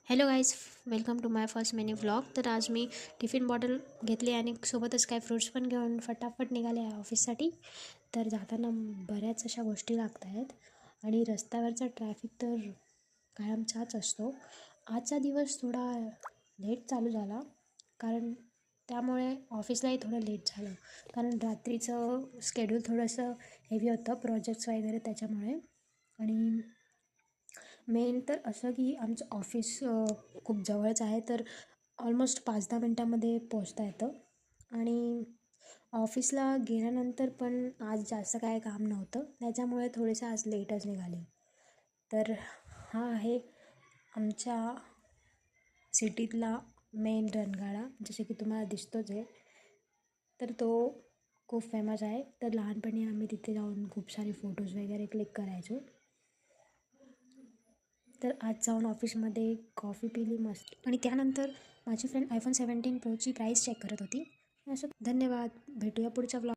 Hello guys, welcome to my first mini vlog. तर आज मी tiffin bottle घेतली आणि सोबतच काय फ्रूट्स पण घेऊन फटाफट निघाले आहे ऑफिससाठी. तर जाताना बऱ्याच अशा गोष्टी लागत आहेत आणि रस्त्यावरचा ट्रॅफिक तर कायमचाच असतो. आजचा दिवस थोडा लेट चालू झाला कारण त्यामुळे ऑफिसलाही थोडं लेट झालं, कारण रात्रीचं स्केड्यूल थोडंसं हेवी होतं, प्रोजेक्ट्स वगैरे त्याच्यामुळे. आणि मेन तर असं की आमचं ऑफिस खूप जवळच आहे, तर ऑलमोस्ट 5-10 मिनटामध्ये पोचता येतं. आणि ऑफिसला गेल्यानंतर पण आज जास्त काय काम नव्हतं, त्याच्यामुळे थोडेसे आज लेटच निघाले. तर हा आहे आमच्या सिटीतला मेन रणगाडा, जसे की तुम्हाला दिसतोच आहे. तर तो खूप फेमस आहे. तर लहानपणी आम्ही तिथे जाऊन खूप सारे फोटोज वगैरे क्लिक करायचो. तर आज जाऊन ऑफिसमध्ये कॉफी पिली मस्त, आणि त्यानंतर माझी फ्रेंड iPhone 17 प्रोची प्राईस चेक करत होती. असं धन्यवाद, भेटूया पुढच्या व्लॉग.